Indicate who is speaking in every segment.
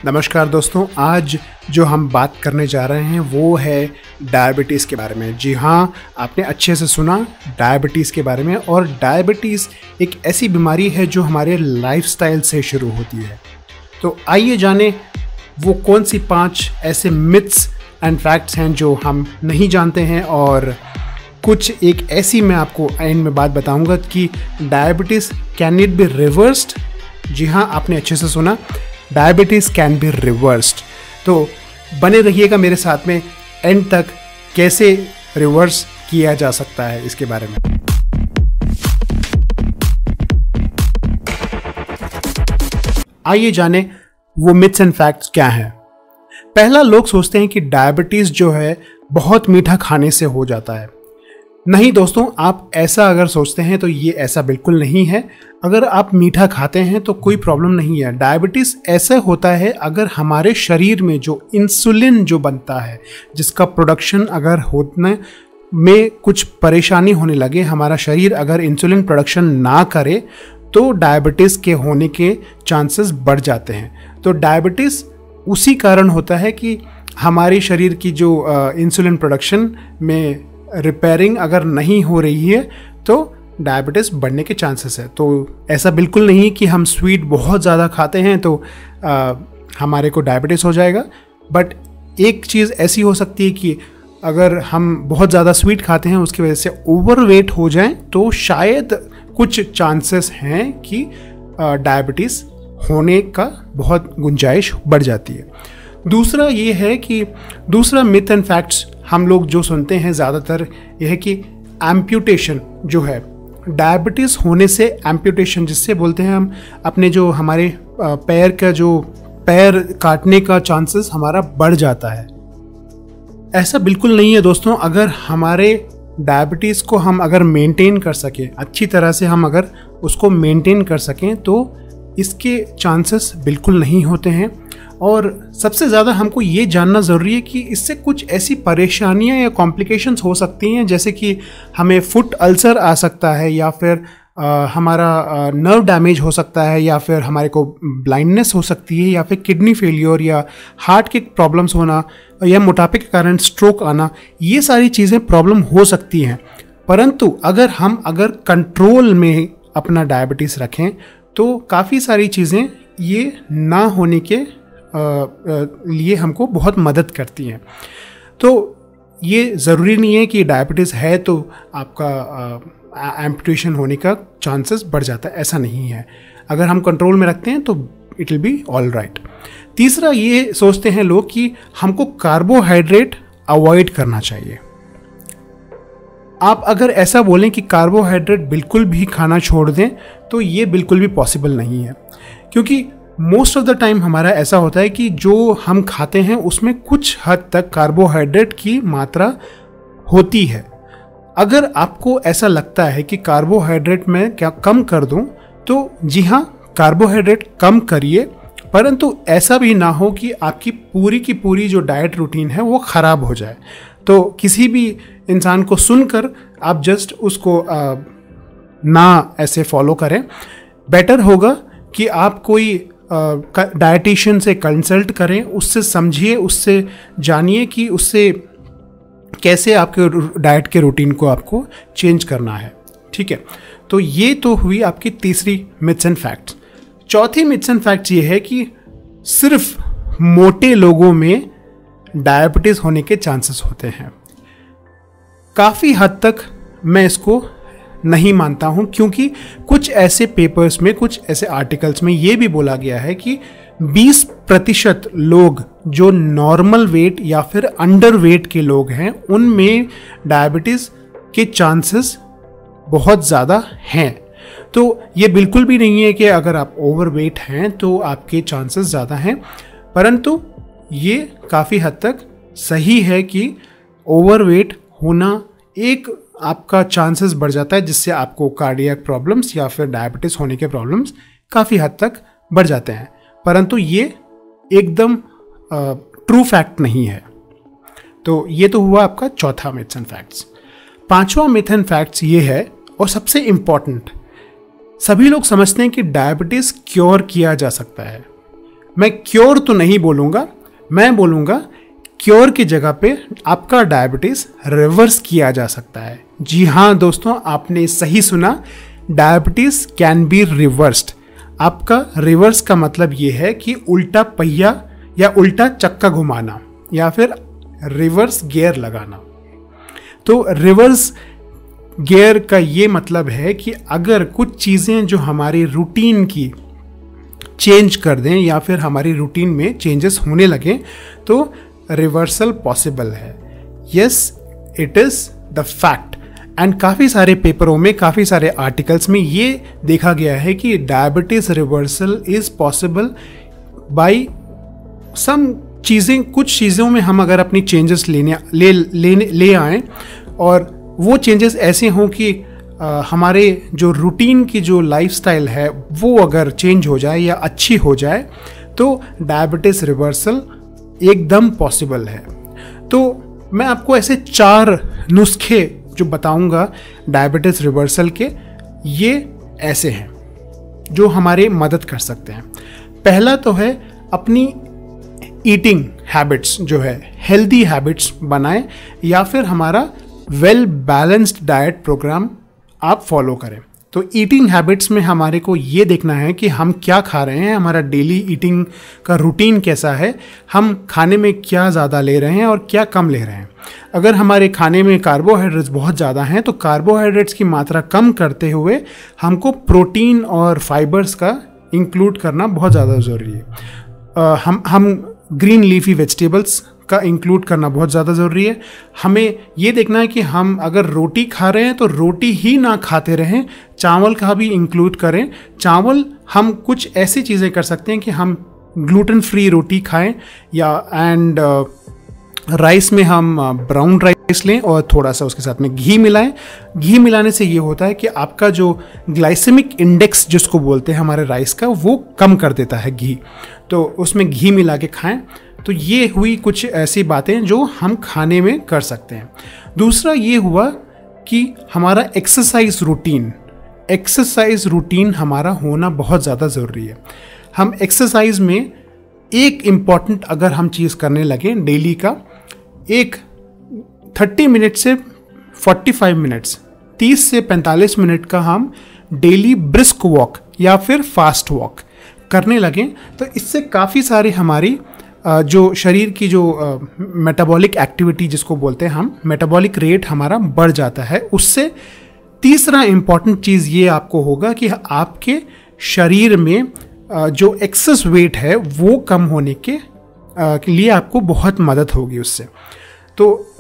Speaker 1: नमस्कार दोस्तों, आज जो हम बात करने जा रहे हैं वो है डायबिटीज़ के बारे में। जी हाँ, आपने अच्छे से सुना, डायबिटीज़ के बारे में। और डायबिटीज़ एक ऐसी बीमारी है जो हमारे लाइफस्टाइल से शुरू होती है। तो आइए जाने वो कौन सी 5 ऐसे मिथ्स एंड फैक्ट्स हैं जो हम नहीं जानते हैं, और कुछ एक ऐसी मैं आपको एंड में बात बताऊंगा कि diabetes can it be reversed. जी हाँ, आपने अच्छे से सुना, डायबिटीज़ कैन बी रिवर्स्ड। तो बने रहिएगा मेरे साथ में एंड तक, कैसे रिवर्स किया जा सकता है इसके बारे में। आइए जाने वो मिथ्स एंड फैक्ट्स क्या हैं। पहला, लोग सोचते हैं कि डायबिटीज़ जो है बहुत मीठा खाने से हो जाता है। नहीं दोस्तों, आप ऐसा अगर सोचते हैं तो ये ऐसा बिल्कुल नहीं है। अगर आप मीठा खाते हैं तो कोई प्रॉब्लम नहीं है। डायबिटीज़ ऐसा होता है अगर हमारे शरीर में जो इंसुलिन जो बनता है, जिसका प्रोडक्शन अगर होने में कुछ परेशानी होने लगे, हमारा शरीर अगर इंसुलिन प्रोडक्शन ना करे तो डायबिटीज़ के होने के चांसेस बढ़ जाते हैं। तो डायबिटीज़ उसी कारण होता है कि हमारी शरीर की जो इंसुलिन प्रोडक्शन में रिपेयरिंग अगर नहीं हो रही है तो डायबिटीज़ बढ़ने के चांसेस है। तो ऐसा बिल्कुल नहीं कि हम स्वीट बहुत ज़्यादा खाते हैं तो हमारे को डायबिटीज़ हो जाएगा। बट एक चीज़ ऐसी हो सकती है कि अगर हम बहुत ज़्यादा स्वीट खाते हैं, उसकी वजह से ओवरवेट हो जाएं, तो शायद कुछ चांसेस हैं कि डायबिटीज़ होने का बहुत गुंजाइश बढ़ जाती है। दूसरा ये है कि दूसरा मिथ एंड फैक्ट्स हम लोग जो सुनते हैं ज़्यादातर यह है कि एम्प्यूटेशन जो है, डायबिटीज़ होने से एम्प्यूटेशन, जिससे बोलते हैं हम अपने जो हमारे पैर का जो पैर काटने का चांसेस हमारा बढ़ जाता है। ऐसा बिल्कुल नहीं है दोस्तों। अगर हमारे डायबिटीज़ को हम अगर मेंटेन कर सकें, अच्छी तरह से हम अगर उसको मेंटेन कर सकें, तो इसके चांसेस बिल्कुल नहीं होते हैं। और सबसे ज़्यादा हमको ये जानना ज़रूरी है कि इससे कुछ ऐसी परेशानियां या कॉम्प्लिकेशंस हो सकती हैं, जैसे कि हमें फुट अल्सर आ सकता है, या फिर हमारा नर्व डैमेज हो सकता है, या फिर हमारे को ब्लाइंडनेस हो सकती है, या फिर किडनी फेलियर, या हार्ट के प्रॉब्लम्स होना, या मोटापे के कारण स्ट्रोक आना। ये सारी चीज़ें प्रॉब्लम हो सकती हैं। परंतु अगर कंट्रोल में अपना डायबिटीज़ रखें तो काफ़ी सारी चीज़ें ये ना होने के लिए हमको बहुत मदद करती हैं। तो ये ज़रूरी नहीं है कि डायबिटीज़ है तो आपका एम्पुटेशन होने का चांसेस बढ़ जाता है, ऐसा नहीं है। अगर हम कंट्रोल में रखते हैं तो it will be all right. तीसरा, ये सोचते हैं लोग कि हमको कार्बोहाइड्रेट अवॉइड करना चाहिए। आप अगर ऐसा बोलें कि कार्बोहाइड्रेट बिल्कुल भी खाना छोड़ दें तो ये बिल्कुल भी पॉसिबल नहीं है, क्योंकि मोस्ट ऑफ द टाइम हमारा ऐसा होता है कि जो हम खाते हैं उसमें कुछ हद तक कार्बोहाइड्रेट की मात्रा होती है। अगर आपको ऐसा लगता है कि कार्बोहाइड्रेट मैं क्या कम कर दूं, तो जी हाँ, कार्बोहाइड्रेट कम करिए, परंतु ऐसा भी ना हो कि आपकी पूरी की पूरी जो डाइट रूटीन है वो ख़राब हो जाए। तो किसी भी इंसान को सुनकर आप जस्ट उसको ना ऐसे फॉलो करें। बेटर होगा कि आप कोई डाइटिशियन से कंसल्ट करें, उससे समझिए, उससे जानिए कि उससे कैसे आपके डाइट के रूटीन को आपको चेंज करना है। ठीक है, तो ये तो हुई आपकी तीसरी मिथ्स एंड फैक्ट्स। चौथी मिथ्स एंड फैक्ट्स ये है कि सिर्फ मोटे लोगों में डायबिटीज़ होने के चांसेस होते हैं। काफ़ी हद तक मैं इसको नहीं मानता हूं, क्योंकि कुछ ऐसे पेपर्स में, कुछ ऐसे आर्टिकल्स में ये भी बोला गया है कि 20% लोग जो नॉर्मल वेट या फिर अंडर वेट के लोग हैं, उनमें डायबिटीज़ के चांसेस बहुत ज़्यादा हैं। तो ये बिल्कुल भी नहीं है कि अगर आप ओवर वेट हैं तो आपके चांसेस ज़्यादा हैं, परंतु ये काफ़ी हद तक सही है कि ओवर वेट होना एक आपका चांसेस बढ़ जाता है, जिससे आपको कार्डियक प्रॉब्लम्स या फिर डायबिटीज़ होने के प्रॉब्लम्स काफ़ी हद तक बढ़ जाते हैं। परंतु ये एकदम ट्रू फैक्ट नहीं है। तो ये तो हुआ आपका चौथा मिथ्स एंड फैक्ट्स। पांचवा मिथ एंड फैक्ट्स ये है, और सबसे इम्पॉर्टेंट, सभी लोग समझते हैं कि डायबिटीज़ क्योर किया जा सकता है। मैं क्योर तो नहीं बोलूँगा, मैं बोलूँगा क्योर की जगह पे आपका डायबिटीज़ रिवर्स किया जा सकता है। जी हाँ दोस्तों, आपने सही सुना, डायबिटीज़ कैन बी रिवर्स्ड। आपका रिवर्स का मतलब ये है कि उल्टा पहिया या उल्टा चक्का घुमाना या फिर रिवर्स गियर लगाना। तो रिवर्स गियर का ये मतलब है कि अगर कुछ चीज़ें जो हमारी रूटीन की चेंज कर दें या फिर हमारी रूटीन में चेंजेस होने लगे तो रिवर्सल पॉसिबल है। Yes, it is the fact. And काफ़ी सारे पेपरों में, काफ़ी सारे आर्टिकल्स में ये देखा गया है कि diabetes reversal is possible by some चीज़ें, कुछ चीज़ों में हम अगर अपनी चेंजेस ले आएँ और वो चेंजेस ऐसे हों कि हमारे जो रूटीन की जो लाइफस्टाइल है वो अगर चेंज हो जाए या अच्छी हो जाए तो डायबिटीज़ रिवर्सल एकदम पॉसिबल है। तो मैं आपको ऐसे 4 नुस्खे जो बताऊंगा डायबिटीज़ रिवर्सल के, ये ऐसे हैं जो हमारे मदद कर सकते हैं। पहला तो है अपनी ईटिंग हैबिट्स जो है, हेल्दी हैबिट्स बनाएं या फिर हमारा वेल बैलेंस्ड डाइट प्रोग्राम आप फॉलो करें। तो ईटिंग हैबिट्स में हमारे को ये देखना है कि हम क्या खा रहे हैं, हमारा डेली ईटिंग का रूटीन कैसा है, हम खाने में क्या ज़्यादा ले रहे हैं और क्या कम ले रहे हैं। अगर हमारे खाने में कार्बोहाइड्रेट्स बहुत ज़्यादा हैं तो कार्बोहाइड्रेट्स की मात्रा कम करते हुए हमको प्रोटीन और फाइबर्स का इंक्लूड करना बहुत ज़्यादा ज़रूरी है। हम ग्रीन लीफी वेजिटेबल्स का इंक्लूड करना बहुत ज़्यादा ज़रूरी है। हमें ये देखना है कि हम अगर रोटी खा रहे हैं तो रोटी ही ना खाते रहें, चावल का भी इंक्लूड करें। चावल हम कुछ ऐसी चीज़ें कर सकते हैं कि हम ग्लूटेन फ्री रोटी खाएं या एंड राइस में हम ब्राउन राइस लें और थोड़ा सा उसके साथ में घी मिलाएं। घी मिलाने से ये होता है कि आपका जो ग्लाइसेमिक इंडेक्स जिसको बोलते हैं हमारे राइस का, वो कम कर देता है घी। तो उसमें घी मिला के खाएं। तो ये हुई कुछ ऐसी बातें जो हम खाने में कर सकते हैं। दूसरा ये हुआ कि हमारा एक्सरसाइज रूटीन हमारा होना बहुत ज़्यादा ज़रूरी है। हम एक्सरसाइज में एक इम्पॉर्टेंट अगर हम चीज़ करने लगें डेली का, एक 30 मिनट से 45 मिनट्स, 30 से 45 मिनट का हम डेली ब्रिस्क वॉक या फिर फास्ट वॉक करने लगें तो इससे काफ़ी सारी हमारी जो शरीर की जो मेटाबॉलिक एक्टिविटी जिसको बोलते हैं हम, मेटाबॉलिक रेट हमारा बढ़ जाता है। उससे तीसरा इम्पॉर्टेंट चीज़ ये आपको होगा कि आपके शरीर में जो एक्सेस वेट है वो कम होने के लिए आपको बहुत मदद होगी उससे। तो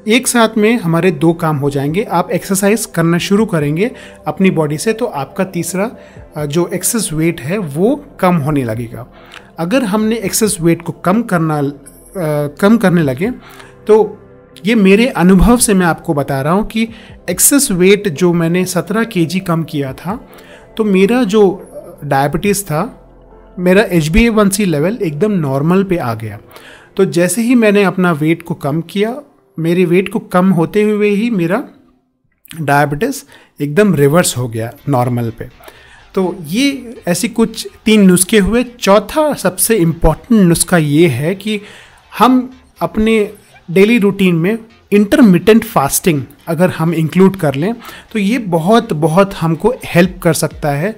Speaker 1: एक साथ में हमारे 2 काम हो जाएंगे। आप एक्सरसाइज करना शुरू करेंगे अपनी बॉडी से तो आपका तीसरा जो एक्सेस वेट है वो कम होने लगेगा। अगर हमने एक्सेस वेट को कम करने लगे तो ये मेरे अनुभव से मैं आपको बता रहा हूँ कि एक्सेस वेट जो मैंने 17 kg कम किया था तो मेरा जो डायबिटीज़ था, मेरा HbA1c लेवल एकदम नॉर्मल पे आ गया। तो जैसे ही मैंने अपना वेट को कम किया, मेरे वेट को कम होते हुए ही मेरा डायबिटीज़ एकदम रिवर्स हो गया नॉर्मल पे। तो ये ऐसी कुछ 3 नुस्खे हुए। चौथा सबसे इम्पॉर्टेंट नुस्खा ये है कि हम अपने डेली रूटीन में इंटरमिटेंट फास्टिंग अगर हम इंक्लूड कर लें तो ये बहुत हमको हेल्प कर सकता है।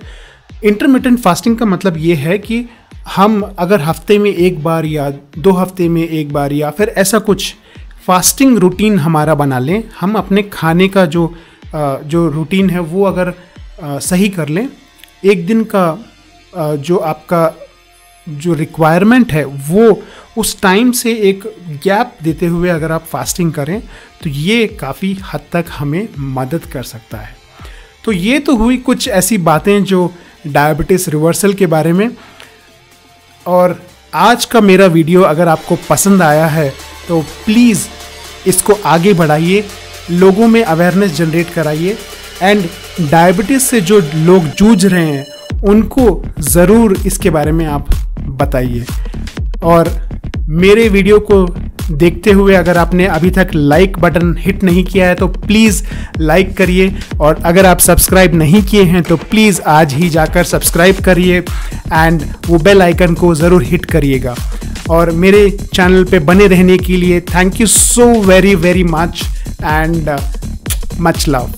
Speaker 1: इंटरमिटेंट फास्टिंग का मतलब ये है कि हम अगर हफ्ते में 1 बार या 2 हफ्ते में 1 बार या फिर ऐसा कुछ फास्टिंग रूटीन हमारा बना लें, हम अपने खाने का जो रूटीन है वो अगर सही कर लें, एक दिन का जो आपका जो रिक्वायरमेंट है वो उस टाइम से एक गैप देते हुए अगर आप फास्टिंग करें तो ये काफ़ी हद तक हमें मदद कर सकता है। तो ये तो हुई कुछ ऐसी बातें जो डायबिटीज़ रिवर्सल के बारे में। और आज का मेरा वीडियो अगर आपको पसंद आया है तो प्लीज़ इसको आगे बढ़ाइए, लोगों में अवेयरनेस जनरेट कराइए एंड डायबिटीज़ से जो लोग जूझ रहे हैं उनको ज़रूर इसके बारे में आप बताइए। और मेरे वीडियो को देखते हुए अगर आपने अभी तक लाइक बटन हिट नहीं किया है तो प्लीज़ लाइक करिए, और अगर आप सब्सक्राइब नहीं किए हैं तो प्लीज़ आज ही जाकर सब्सक्राइब करिए एंड वो बेल आइकन को ज़रूर हिट करिएगा। और मेरे चैनल पे बने रहने के लिए thank you so very very much and much love.